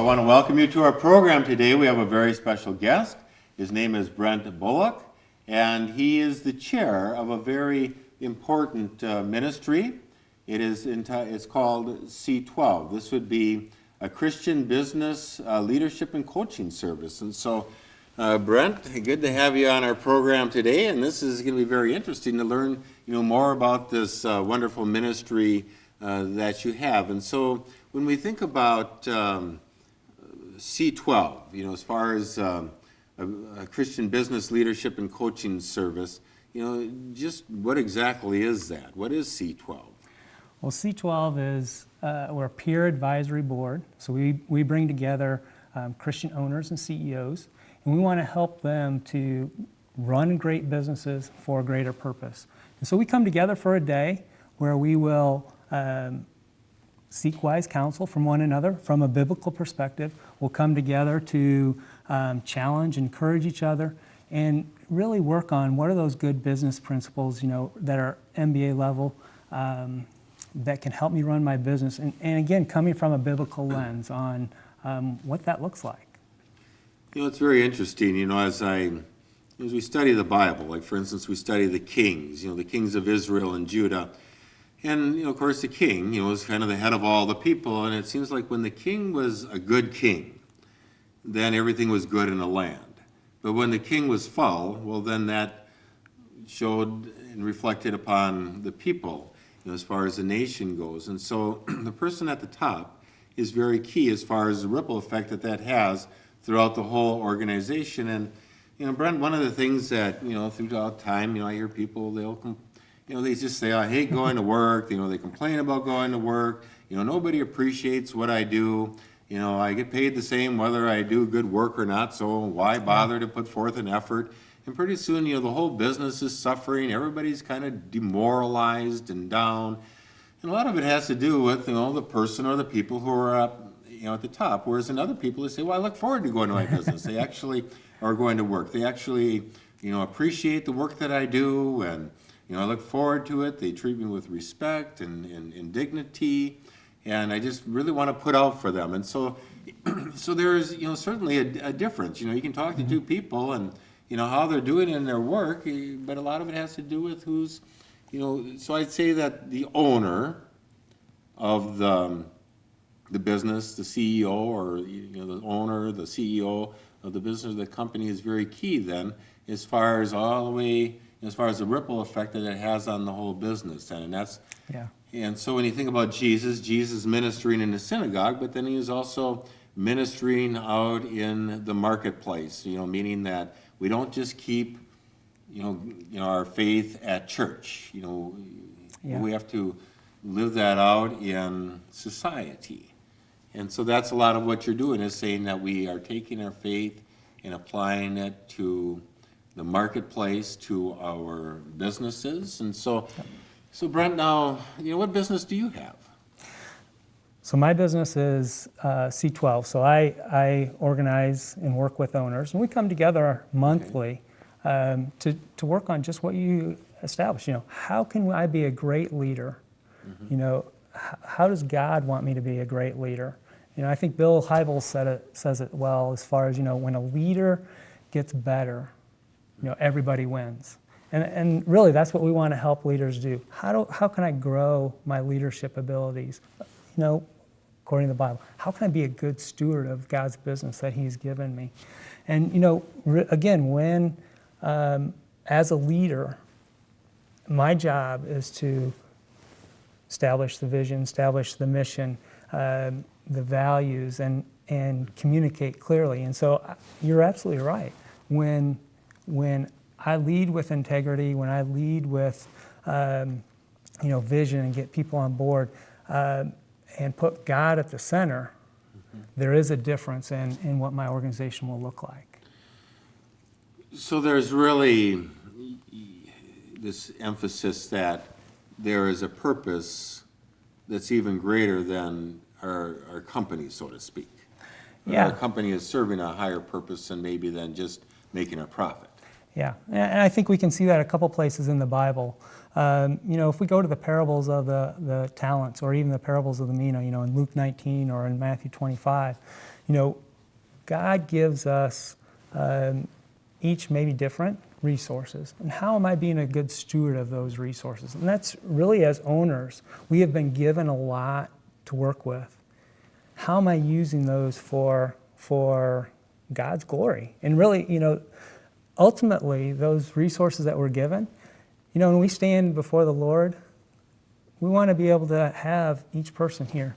want to welcome you to our program today. We have a very special guest. His name is Brent Bullock, and he is the chair of a very important ministry. It's called C12. This would be a Christian business leadership and coaching service. And so, Brent, good to have you on our program today, and this is going to be very interesting to learn more about this wonderful ministry that you have. And so when we think about C12, as far as a Christian business leadership and coaching service, just what exactly is that? What is C12? Well, C12 is, we're a peer advisory board, so we bring together Christian owners and CEOs, and we want to help them to run great businesses for a greater purpose. And so we come together for a day where we will seek wise counsel from one another from a biblical perspective. We'll come together to challenge, encourage each other, and really work on what are those good business principles, that are MBA level, that can help me run my business. And again, coming from a biblical lens on what that looks like. It's very interesting, as we study the Bible, like for instance, we study the kings, the kings of Israel and Judah. And, of course, the king, was kind of the head of all the people. And it seems like when the king was a good king, then everything was good in the land. But when the king was foul, well, then that showed and reflected upon the people, as far as the nation goes. And so the person at the top is very key as far as the ripple effect that has throughout the whole organization. And, Brent, one of the things that, throughout time, I hear people, they just say, I hate going to work. They complain about going to work. Nobody appreciates what I do. I get paid the same whether I do good work or not, so why bother to put forth an effort? And pretty soon, the whole business is suffering. Everybody's kind of demoralized and down. And a lot of it has to do with, the person or the people who are up, at the top. Whereas in other people, they say, well, I look forward to going to my business. They actually are going to work. They actually, appreciate the work that I do, and, I look forward to it. They treat me with respect and dignity, and I just really want to put out for them. And so there's, certainly a difference. You can talk to two people and, how they're doing in their work, but a lot of it has to do with who's, so I'd say that the owner of the business, the CEO, or, the owner, the CEO of the business, the company is very key then, as far as the ripple effect that it has on the whole business. And that's, and so when you think about Jesus ministering in the synagogue, but then he was also ministering out in the marketplace, meaning that we don't just keep, our faith at church. We have to live that out in society. And so that's a lot of what you're doing, is saying that we are taking our faith and applying it to the marketplace, to our businesses. And so Brent, now, what business do you have? So my business is C12. So I organize and work with owners, and we come together monthly to work on just what you established. How can I be a great leader? How does God want me to be a great leader? I think Bill Hybels says it well, as far as, when a leader gets better, everybody wins. And really, that's what we want to help leaders do. How can I grow my leadership abilities? According to the Bible, how can I be a good steward of God's business that He's given me? And, again, when, as a leader, my job is to establish the vision, establish the mission, the values, and communicate clearly. And so you're absolutely right. When I lead with integrity, when I lead with vision and get people on board, and put God at the center, there is a difference in what my organization will look like. So there's really this emphasis that there is a purpose that's even greater than our company, so to speak. Yeah. Our company is serving a higher purpose than just making a profit. Yeah, and I think we can see that a couple places in the Bible. If we go to the parables of the talents, or even the parables of the mina, in Luke 19 or in Matthew 25, God gives us each maybe different resources. And how am I being a good steward of those resources? And that's really, as owners, we have been given a lot to work with. How am I using those for God's glory? And really, ultimately, those resources that we're given, when we stand before the Lord, we want to be able to have each person here,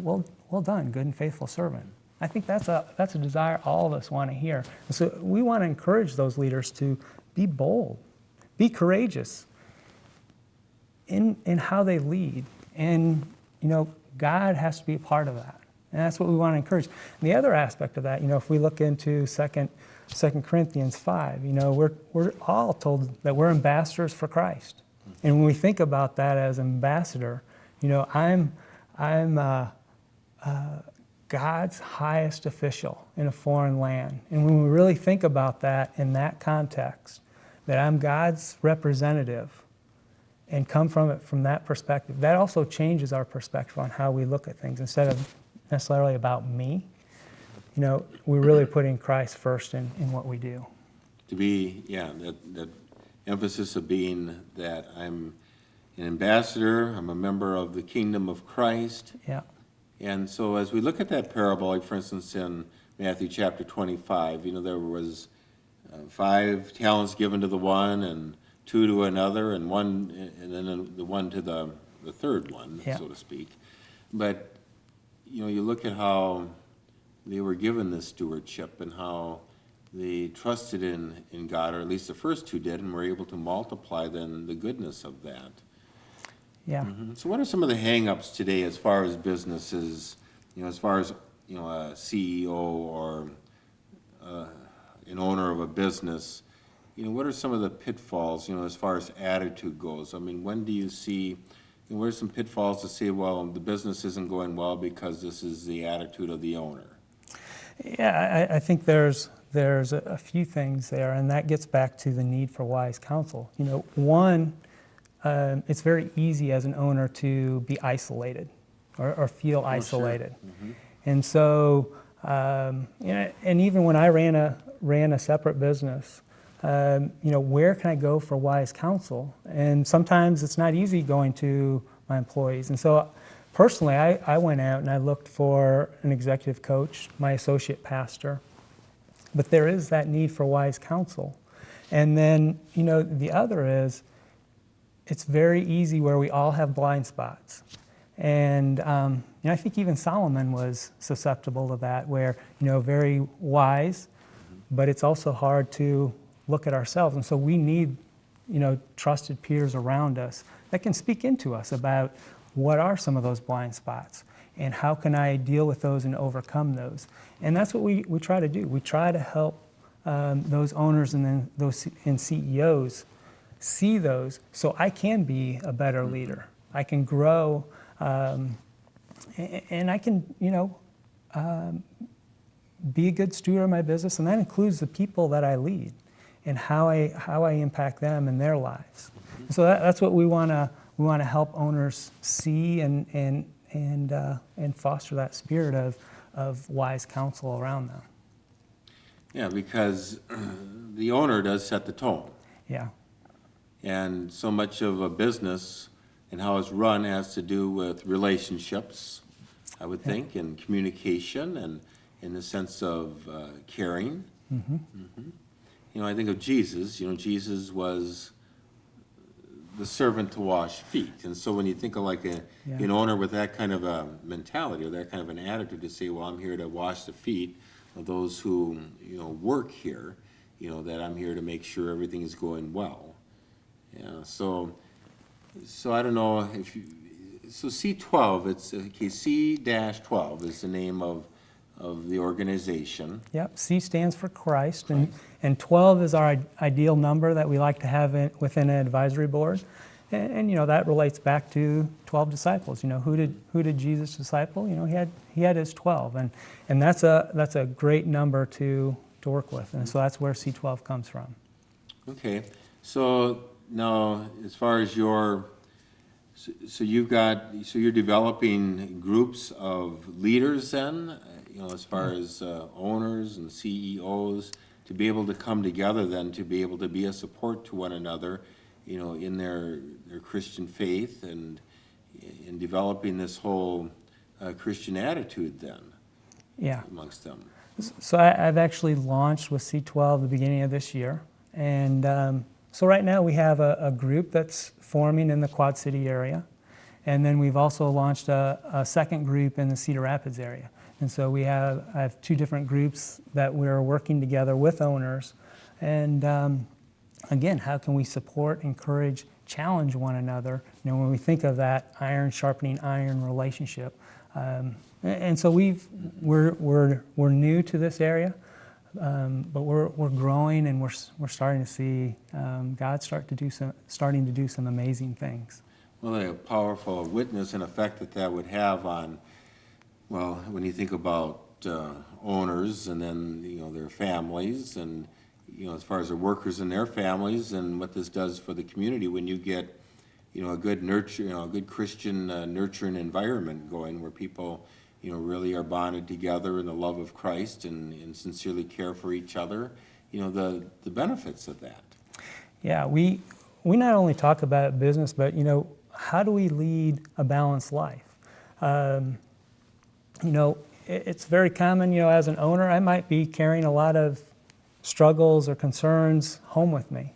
well done, good and faithful servant. I think that's a desire all of us want to hear. And so we want to encourage those leaders to be bold, be courageous in how they lead. And, God has to be a part of that. And that's what we want to encourage. And the other aspect of that, if we look into 2 Corinthians 5, we're all told that we're ambassadors for Christ. And when we think about that as ambassador, I'm God's highest official in a foreign land. And when we really think about that in that context, that I'm God's representative and come from it from that perspective, that also changes our perspective on how we look at things. Instead of necessarily about me, we're really putting Christ first in what we do. To be, that emphasis of being that I'm an ambassador, I'm a member of the kingdom of Christ. Yeah. And so as we look at that parable, like for instance in Matthew chapter 25, there was 5 talents given to the one, and 2 to another, and then the one to the third one, so to speak. But you look at how they were given this stewardship and how they trusted in God, or at least the first 2 did, and were able to multiply then the goodness of that. Yeah. Mm-hmm. So what are some of the hang-ups today as far as businesses, as far as a CEO or an owner of a business? What are some of the pitfalls, as far as attitude goes? I mean, when do you see, what are some pitfalls to say, well, the business isn't going well because this is the attitude of the owner? Yeah, I think there's a few things there, and that gets back to the need for wise counsel. One, it's very easy as an owner to be isolated or feel isolated. Sure. Mm-hmm. And so, and even when I ran a separate business, where can I go for wise counsel? And sometimes it's not easy going to my employees. And so personally, I went out and I looked for an executive coach, my associate pastor. But there is that need for wise counsel. And then, the other is, it's very easy where we all have blind spots. And I think even Solomon was susceptible to that, where, very wise, but it's also hard to look at ourselves. And so we need, trusted peers around us that can speak into us about what are some of those blind spots and how can I deal with those and overcome those. And that's what we try to do. We try to help those owners and then those CEOs see those, so I can be a better leader. I can grow, and I can, be a good steward of my business, and that includes the people that I lead and how I impact them in their lives. So that's what we want to help owners see and foster that spirit of wise counsel around them. Yeah, because the owner does set the tone. Yeah. And so much of a business and how it's run has to do with relationships, I would think, and communication, and in the sense of caring. Mm-hmm. Mm-hmm. I think of Jesus. Jesus was the servant to wash feet. And so when you think of like an owner with that kind of a mentality or that kind of an attitude to say, well, I'm here to wash the feet of those who, work here, that I'm here to make sure everything is going well. Yeah, so I don't know if you, so C12, it's, okay, C-12 is the name of the organization. Yep, C stands for Christ, and 12 is our ideal number that we like to have within an advisory board. And that relates back to 12 disciples. Who did Jesus disciple? He had his 12, and that's a great number to work with, and so that's where C12 comes from. Okay, so now as far as so you're developing groups of leaders then, as far as owners and CEOs, to be able to come together then, to be able to be a support to one another, in their Christian faith and in developing this whole Christian attitude then Yeah. amongst them. So I've actually launched with C12 the beginning of this year. And so right now we have a group that's forming in the Quad City area. And then we've also launched a second group in the Cedar Rapids area. And so I have two different groups that we're working together with owners. And again, how can we support, encourage, challenge one another? When we think of that iron sharpening iron relationship. And so we're new to this area, but we're growing, and we're starting to see God starting to do some amazing things. Well, a powerful witness and effect that would have on, well, when you think about owners and then their families, and as far as the workers and their families, and what this does for the community when you get a good nurture, a good Christian nurturing environment going where people really are bonded together in the love of Christ and sincerely care for each other. The benefits of that. Yeah, we not only talk about business, but how do we lead a balanced life? It's very common, as an owner, I might be carrying a lot of struggles or concerns home with me,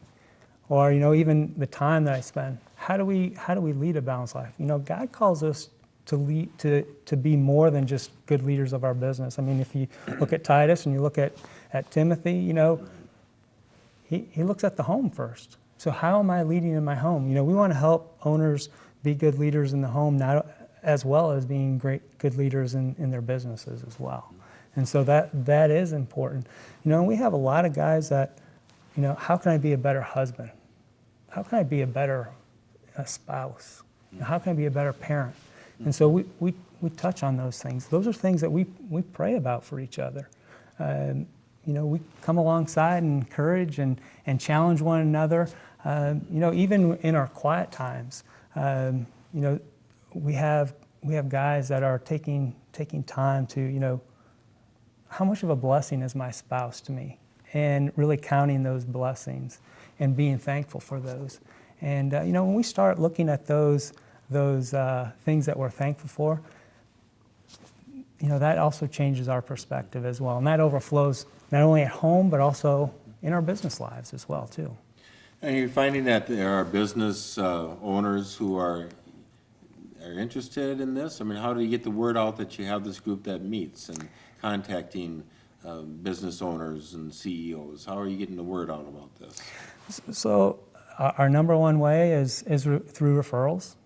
or even the time that I spend. How do we lead a balanced life? God calls us to lead, to be more than just good leaders of our business. I mean, if you look at Titus and you look at Timothy, he looks at the home first. So how am I leading in my home? We want to help owners be good leaders in the home, not as well as being good leaders in their businesses as well. And so that is important. We have a lot of guys that, how can I be a better husband? How can I be a better spouse? How can I be a better parent? And so we touch on those things. Those are things that we pray about for each other. We come alongside and encourage and challenge one another. Even in our quiet times, we have guys that are taking time to, how much of a blessing is my spouse to me? And really counting those blessings and being thankful for those. And when we start looking at those things that we're thankful for, that also changes our perspective as well. And that overflows not only at home, but also in our business lives as well, too. And you're finding that there are business owners who are interested in this? I mean, how do you get the word out that you have this group that meets and contacting business owners and CEOs? How are you getting the word out about this? So our number one way is through referrals.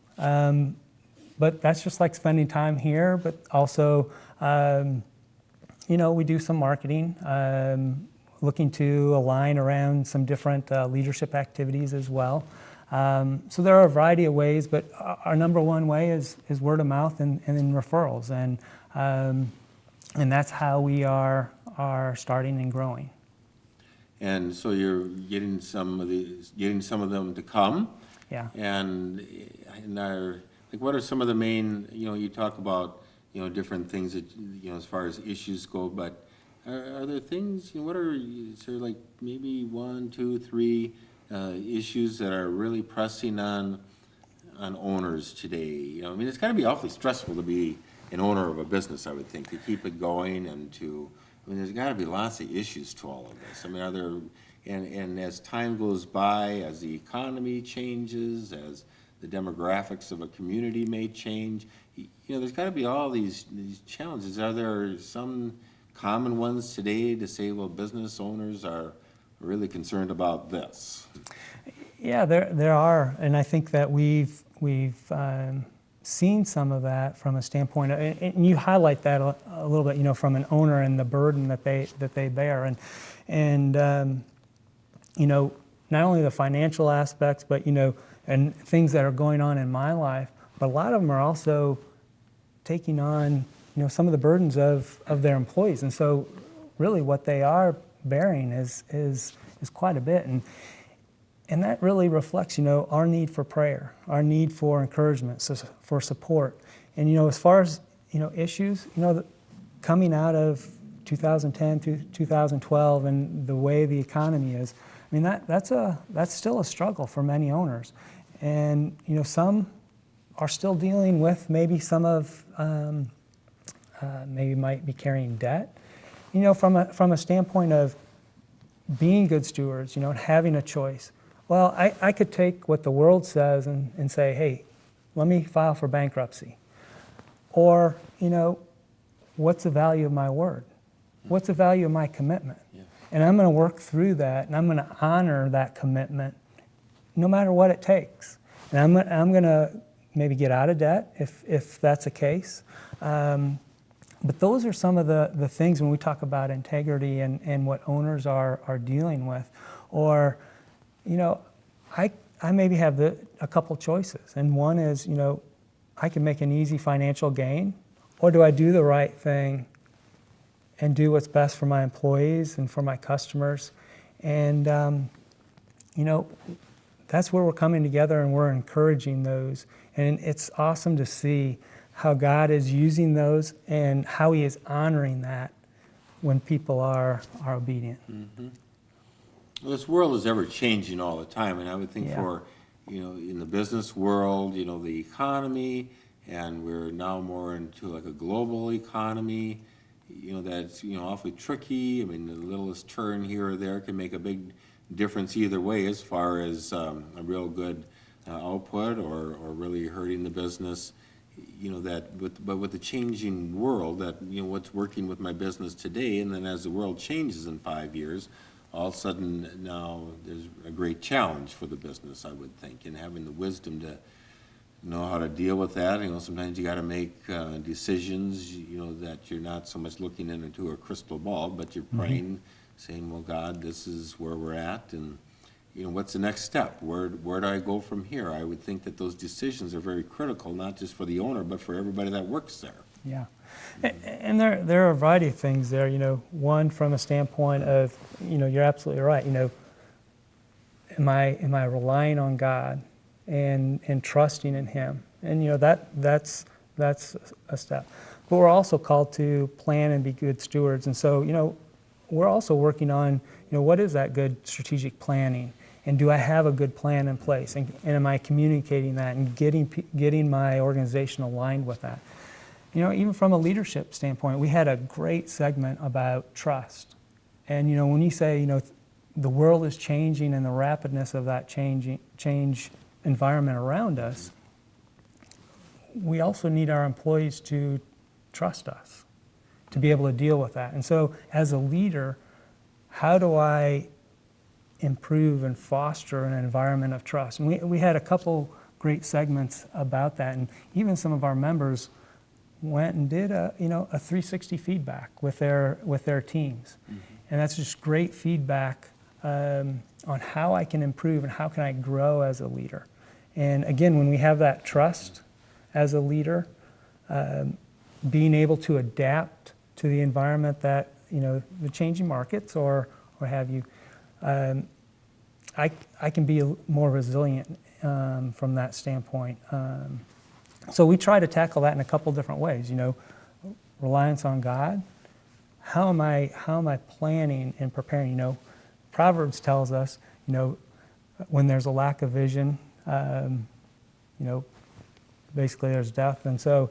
But that's just like spending time here, but also, we do some marketing, looking to align around some different leadership activities as well. So there are a variety of ways, but our number one way is word of mouth and then referrals. And that's how we are starting and growing. And so you're getting some of them to come. Yeah. And what are some of the main, you talk about, different things that, as far as issues go, but are there things, is there like maybe 1, 2, 3 issues that are really pressing on owners today? I mean, it's got to be awfully stressful to be an owner of a business, I would think, to keep it going and there's got to be lots of issues to all of this. I mean, are there, and as time goes by, as the economy changes, as the demographics of a community may change, there's got to be all these challenges. Are there some common ones today to say, well, business owners are really concerned about this? Yeah, there are, and I think that we've seen some of that from a standpoint, and you highlight that a little bit, from an owner and the burden that they bear, and not only the financial aspects, but and things that are going on in my life, but a lot of them are also taking on some of the burdens of their employees, and so really what they are bearing is quite a bit, And that really reflects, our need for prayer, our need for encouragement, for support. And, as far as, issues, coming out of 2010 to 2012 and the way the economy is, I mean, that's still a struggle for many owners. And, some are still dealing with maybe some of, maybe might be carrying debt. From a standpoint of being good stewards, and having a choice. Well, I could take what the world says and say, hey, let me file for bankruptcy. Or, what's the value of my word? What's the value of my commitment? Yeah. And I'm going to work through that, and I'm going to honor that commitment no matter what it takes. And I'm going to maybe get out of debt if that's the case. But those are some of the things when we talk about integrity and what owners are dealing with. Or, I maybe have a couple choices. And one is, I can make an easy financial gain, or do I do the right thing and do what's best for my employees and for my customers? And, that's where we're coming together and we're encouraging those. And it's awesome to see how God is using those and how He is honoring that when people are obedient. Mm-hmm. Well, this world is ever changing all the time, and I would think Yeah. for, in the business world, the economy, and we're now more into like a global economy, that's, awfully tricky. I mean, the littlest turn here or there can make a big difference either way as far as a real good output or really hurting the business. But with the changing world, that, what's working with my business today, and then as the world changes in 5 years, all of a sudden now there's a great challenge for the business, I would think, and having the wisdom to know how to deal with that. Sometimes you got to make decisions, that you're not so much looking into a crystal ball, but you're praying, saying, well, God, this is where we're at, and what's the next step? Where do I go from here? I would think that those decisions are very critical, not just for the owner, but for everybody that works there. Yeah. And there are a variety of things there. One from a standpoint of, you're absolutely right. Am I relying on God and trusting in Him? And that's a step. But we're also called to plan and be good stewards. And so we're also working on what is that good strategic planning, and do I have a good plan in place, and am I communicating that and getting my organization aligned with that? Even from a leadership standpoint, we had a great segment about trust. And, when you say, the world is changing and the rapidness of that change environment around us, we also need our employees to trust us, to be able to deal with that. And so as a leader, how do I improve and foster an environment of trust? And we had a couple great segments about that. And even some of our members went and did a 360 feedback with their teams. Mm-hmm. And that's just great feedback on how I can improve and how can I grow as a leader. And again, when we have that trust as a leader, being able to adapt to the environment that, the changing markets or have you, I can be more resilient from that standpoint. So we try to tackle that in a couple different ways. Reliance on God. How am I planning and preparing? Proverbs tells us, when there's a lack of vision, basically there's death. And so,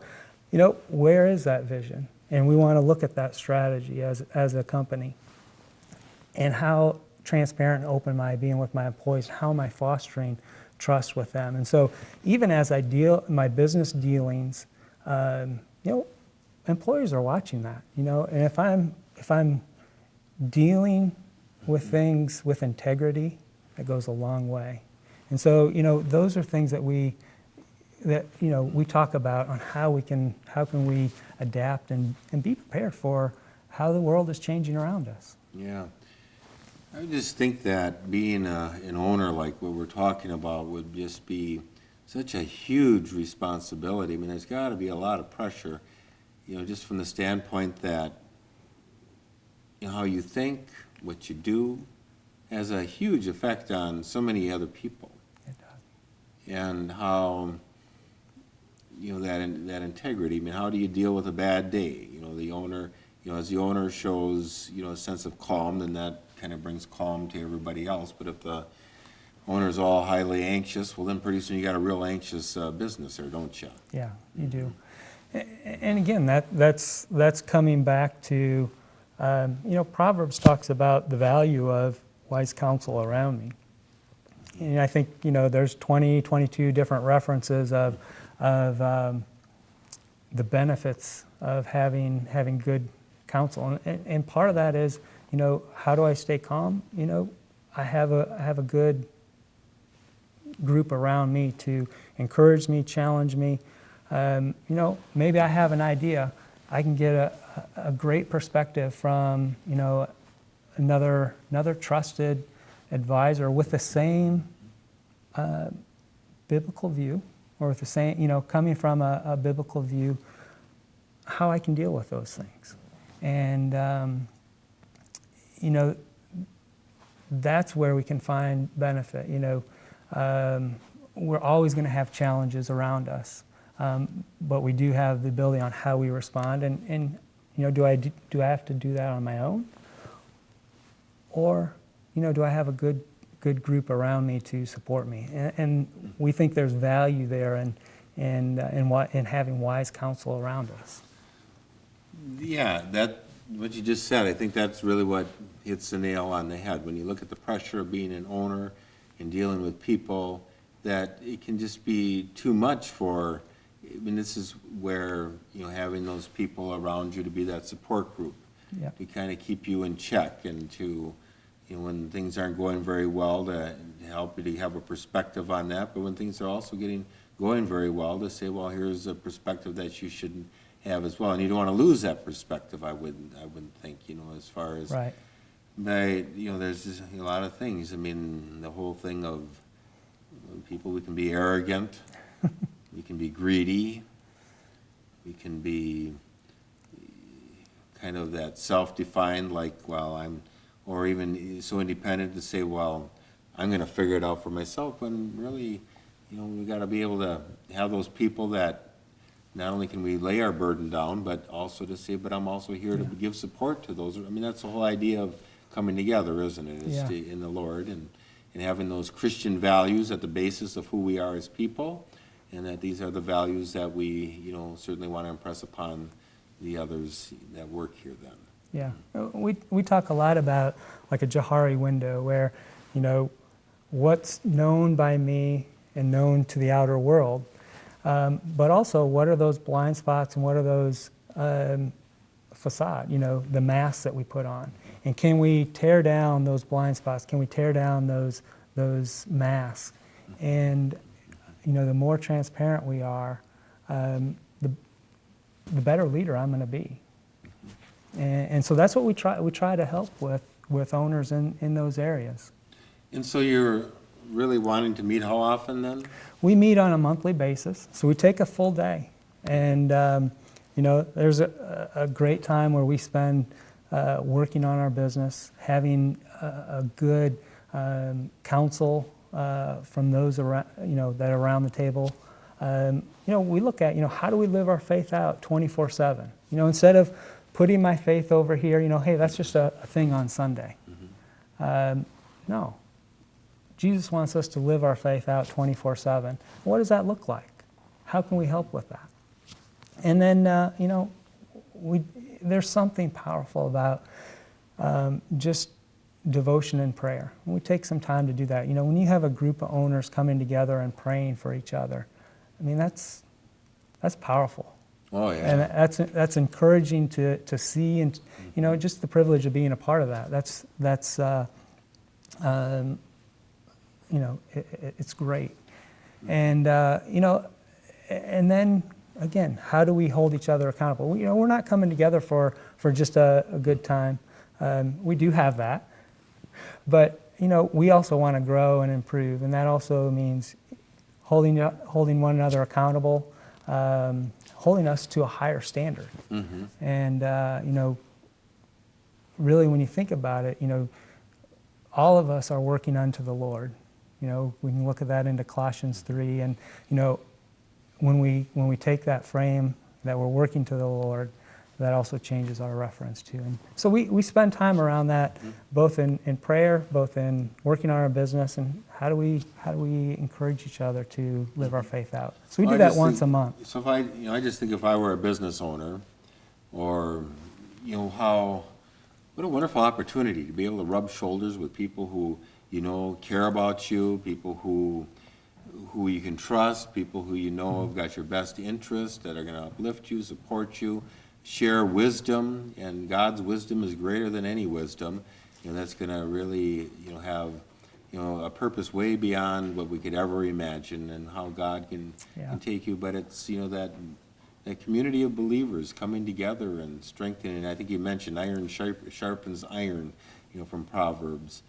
where is that vision? And we want to look at that strategy as a company. And how transparent and open am I being with my employees? How am I fostering trust with them? And so even as I deal my business dealings, employers are watching that, and if I'm dealing with things with integrity, that goes a long way. And so, those are things that we talk about on how can we adapt and be prepared for how the world is changing around us. Yeah. I just think that being an owner like what we're talking about would just be such a huge responsibility. I mean, there's got to be a lot of pressure, just from the standpoint that, how you think, what you do, has a huge effect on so many other people. It does. And how, that integrity, I mean, how do you deal with a bad day? The owner, as the owner shows, a sense of calm, then that kind of brings calm to everybody else. But if the owner's all highly anxious, well, then pretty soon you got a real anxious business there, don't you? Yeah, you do. And again, that's coming back to, Proverbs talks about the value of wise counsel around me. And I think, there's 22 different references of the benefits of having good counsel. And part of that is, how do I stay calm? I have a good group around me to encourage me, challenge me. Maybe I have an idea. I can get a great perspective from, another trusted advisor with the same biblical view, or with the same, coming from a biblical view, how I can deal with those things. And, that's where we can find benefit. We're always going to have challenges around us, but we do have the ability on how we respond. And do I have to do that on my own? Or, do I have a good group around me to support me? And we think there's value there in having wise counsel around us. Yeah, what you just said, I think that's really what hits the nail on the head. When you look at the pressure of being an owner and dealing with people, that it can just be too much for, this is where, having those people around you to be that support group, Yeah. to kind of keep you in check, and to, when things aren't going very well, to help you to have a perspective on that. But when things are also going very well, to say, well, here's a perspective that you should have as well. And you don't want to lose that perspective, I wouldn't think, as far as, Right. But, there's just a lot of things. The whole thing of people, we can be arrogant, we can be greedy, we can be kind of that self-defined, like, or even so independent to say, well, I'm going to figure it out for myself, when really, we got to be able to have those people that not only can we lay our burden down, but also to say, but I'm also here to give support to those. That's the whole idea of coming together, isn't it? Is in the Lord, and having those Christian values at the basis of who we are as people, and that these are the values that we, certainly want to impress upon the others that work here then. Yeah, we talk a lot about like a Johari window, where, what's known by me and known to the outer world, but also what are those blind spots, and what are those facade, the masks that we put on, and can we tear down those blind spots? Can we tear down those masks? And the more transparent we are, the better leader I'm going to be. And so that's what we try to help with owners in those areas. And so you're really wanting to meet how often then? We meet on a monthly basis, so we take a full day. And there's a great time where we spend working on our business, having a good counsel from those around, that are around the table. We look at, how do we live our faith out 24/7? Instead of putting my faith over here, hey, that's just a thing on Sunday. Mm-hmm. No. Jesus wants us to live our faith out 24/7. What does that look like? How can we help with that? And then, there's something powerful about just devotion and prayer. We take some time to do that. When you have a group of owners coming together and praying for each other, that's powerful. Oh yeah. And that's encouraging to see, and just the privilege of being a part of that. That's it's great. And and then again, how do we hold each other accountable? We're not coming together for just a good time. We do have that, but we also want to grow and improve, and that also means holding one another accountable, holding us to a higher standard. Mm-hmm. And really, when you think about it, all of us are working unto the Lord. You know, we can look at that into Colossians 3, and you know, when we take that frame that we're working to the Lord, that also changes our reference too. And so we spend time around that, both in prayer, both in working on our business, and how do we encourage each other to live our faith out. So we do that once a month. So if I just think if I were a business owner, or what a wonderful opportunity to be able to rub shoulders with people who care about you, people who you can trust, people who have got your best interest, that are going to uplift you, support you, share wisdom, and God's wisdom is greater than any wisdom. That's going to really have a purpose way beyond what we could ever imagine, and how God can take you. But it's that community of believers coming together and strengthening. I think you mentioned iron sharpens iron, from Proverbs.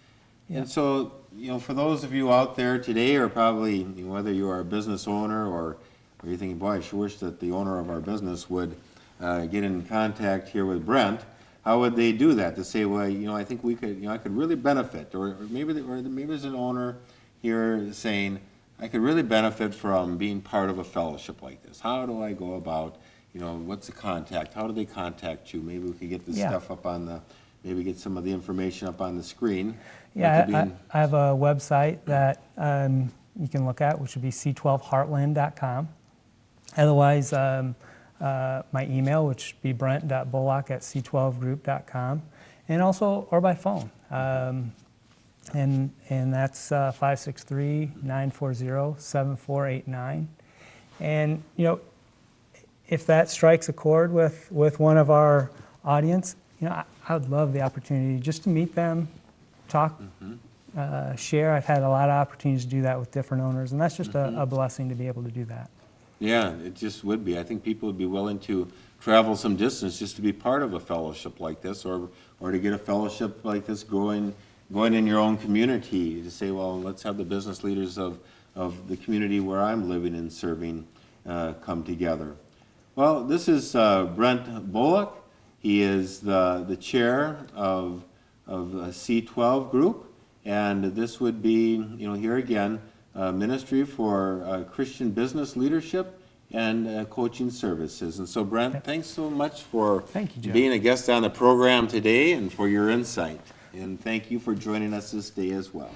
Yeah. And so, for those of you out there today, or probably whether you are a business owner or you're thinking, boy, I sure wish that the owner of our business would get in contact here with Brent, how would they do that? To say, well, I think we could, I could really benefit, or maybe there's an owner here saying, I could really benefit from being part of a fellowship like this. How do I go about, what's the contact? How do they contact you? Maybe we could get this stuff up on maybe get some of the information up on the screen. Yeah, I have a website that you can look at, which would be c12heartland.com. Otherwise, my email, which would be brent.bullock@c12group.com, and also, or by phone. And that's 563-940-7489. And, if that strikes a chord with one of our audience, I would love the opportunity just to meet them, talk, share. I've had a lot of opportunities to do that with different owners, and that's just a blessing to be able to do that. Yeah, it just would be. I think people would be willing to travel some distance just to be part of a fellowship like this, or to get a fellowship like this going in your own community, to say, well, let's have the business leaders of the community where I'm living and serving come together. Well, this is Brent Bullock. He is the chair of C12 Group, and this would be, here again, Ministry for Christian Business Leadership and Coaching Services. And so, Brent, thanks so much for being a guest on the program today and for your insight. And thank you for joining us this day as well.